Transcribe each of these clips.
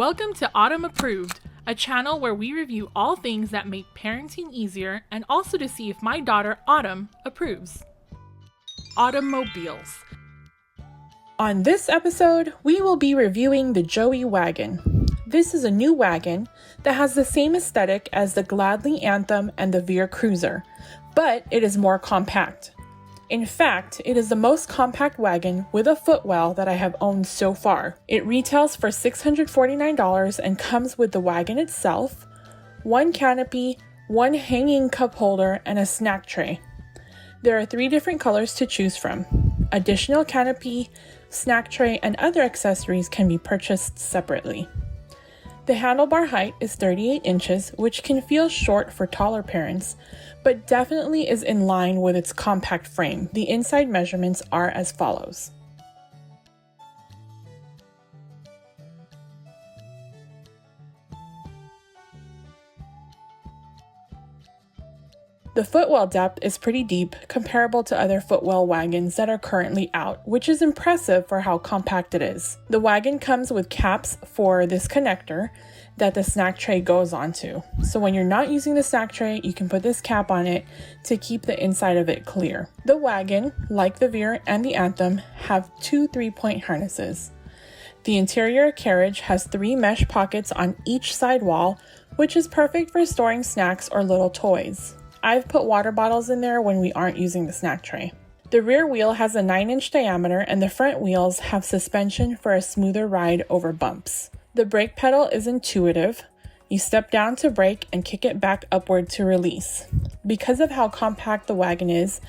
Welcome to Autumn Approved, a channel where we review all things that make parenting easier and also to see if my daughter Autumn approves. Automobiles. On this episode, we will be reviewing the Joey Wagon. This is a new wagon that has the same aesthetic as the Gladly Anthem and the Veer Cruiser, but it is more compact. In fact, it is the most compact wagon with a footwell that I have owned so far. It retails for $649 and comes with the wagon itself, one canopy, one hanging cup holder, and a snack tray. There are 3 different colors to choose from. Additional canopy, snack tray, and other accessories can be purchased separately. The handlebar height is 38 inches, which can feel short for taller parents, but definitely is in line with its compact frame. The inside measurements are as follows. The footwell depth is pretty deep, comparable to other footwell wagons that are currently out, which is impressive for how compact it is. The wagon comes with caps for this connector that the snack tray goes onto. So when you're not using the snack tray, you can put this cap on it to keep the inside of it clear. The wagon, like the Veer and the Anthem, have 2 3-point harnesses. The interior carriage has 3 mesh pockets on each side wall, which is perfect for storing snacks or little toys. I've put water bottles in there when we aren't using the snack tray. The rear wheel has a 9-inch diameter and the front wheels have suspension for a smoother ride over bumps. The brake pedal is intuitive. You step down to brake and kick it back upward to release. Because of how compact the wagon is,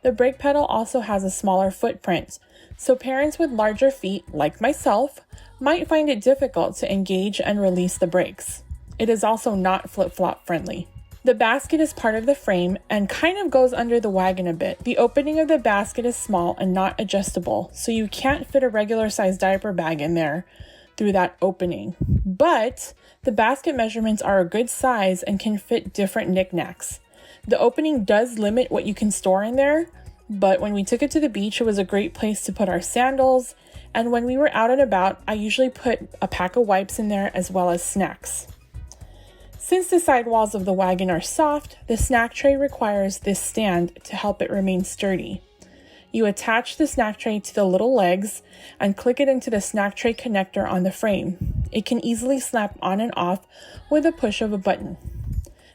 the brake pedal also has a smaller footprint, so parents with larger feet, like myself, might find it difficult to engage and release the brakes. It is also not flip-flop friendly. The basket is part of the frame and kind of goes under the wagon a bit. The opening of the basket is small and not adjustable, so you can't fit a regular size diaper bag in there through that opening. But the basket measurements are a good size and can fit different knickknacks. The opening does limit what you can store in there, but when we took it to the beach, it was a great place to put our sandals, and when we were out and about, I usually put a pack of wipes in there as well as snacks. Since the sidewalls of the wagon are soft, the snack tray requires this stand to help it remain sturdy. You attach the snack tray to the little legs and click it into the snack tray connector on the frame. It can easily snap on and off with a push of a button.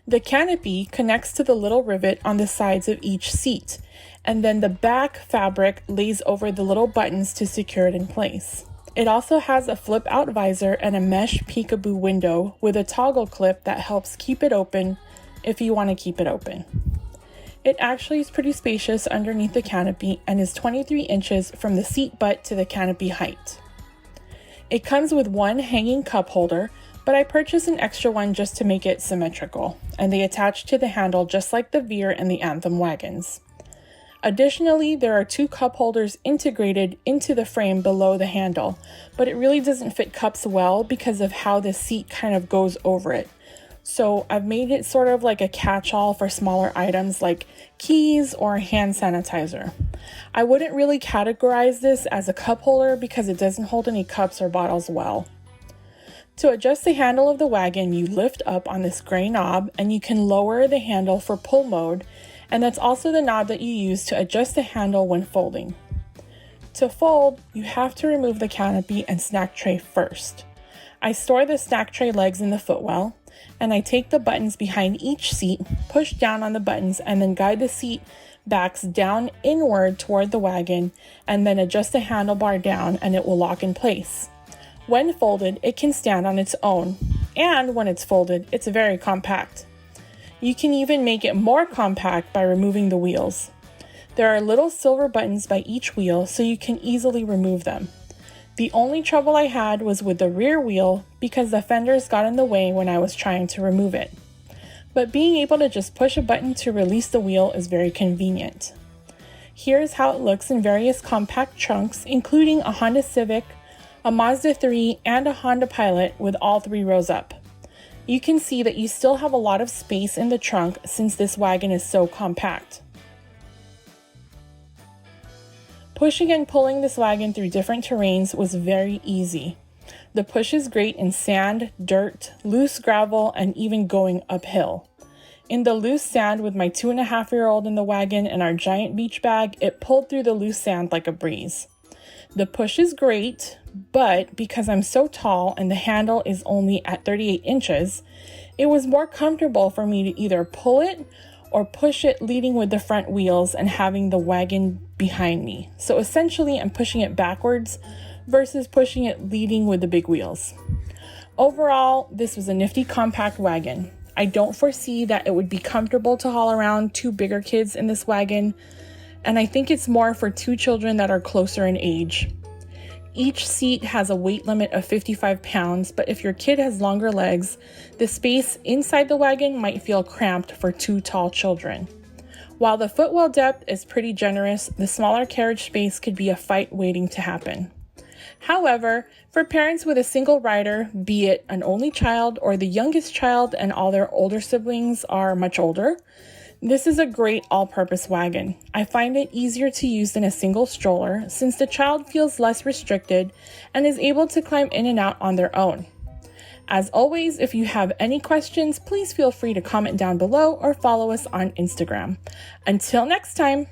The canopy connects to the little rivet on the sides of each seat, and then the back fabric lays over the little buttons to secure it in place. It also has a flip-out visor and a mesh peekaboo window with a toggle clip that helps keep it open if you want to keep it open. It actually is pretty spacious underneath the canopy and is 23 inches from the seat butt to the canopy height. It comes with one hanging cup holder, but I purchased an extra one just to make it symmetrical, and they attach to the handle just like the Veer and the Anthem wagons. Additionally, there are 2 cup holders integrated into the frame below the handle, but it really doesn't fit cups well because of how the seat kind of goes over it. So I've made it sort of like a catch-all for smaller items like keys or hand sanitizer. I wouldn't really categorize this as a cup holder because it doesn't hold any cups or bottles well. To adjust the handle of the wagon, you lift up on this gray knob and you can lower the handle for pull mode, and that's also the knob that you use to adjust the handle when folding. To fold, you have to remove the canopy and snack tray first. I store the snack tray legs in the footwell, and I take the buttons behind each seat, push down on the buttons, and then guide the seat backs down inward toward the wagon, and then adjust the handlebar down and it will lock in place. When folded, it can stand on its own, and when it's folded, it's very compact. You can even make it more compact by removing the wheels. There are little silver buttons by each wheel, so you can easily remove them. The only trouble I had was with the rear wheel because the fenders got in the way when I was trying to remove it. But being able to just push a button to release the wheel is very convenient. Here's how it looks in various compact trunks, including a Honda Civic, a Mazda 3, and a Honda Pilot with all 3 rows up. You can see that you still have a lot of space in the trunk since this wagon is so compact. Pushing and pulling this wagon through different terrains was very easy. The push is great in sand, dirt, loose gravel, and even going uphill. In the loose sand with my 2.5-year-old in the wagon and our giant beach bag, it pulled through the loose sand like a breeze. The push is great, but because I'm so tall and the handle is only at 38 inches, it was more comfortable for me to either pull it or push it leading with the front wheels and having the wagon behind me. So essentially, I'm pushing it backwards versus pushing it leading with the big wheels. Overall, this was a nifty compact wagon. I don't foresee that it would be comfortable to haul around 2 bigger kids in this wagon, and I think it's more for 2 children that are closer in age. Each seat has a weight limit of 55 pounds, but if your kid has longer legs, the space inside the wagon might feel cramped for 2 tall children. While the footwell depth is pretty generous, the smaller carriage space could be a fight waiting to happen. However, for parents with a single rider, be it an only child or the youngest child and all their older siblings are much older, this is a great all-purpose wagon. I find it easier to use than a single stroller since the child feels less restricted and is able to climb in and out on their own. As always, if you have any questions, please feel free to comment down below or follow us on Instagram. Until next time.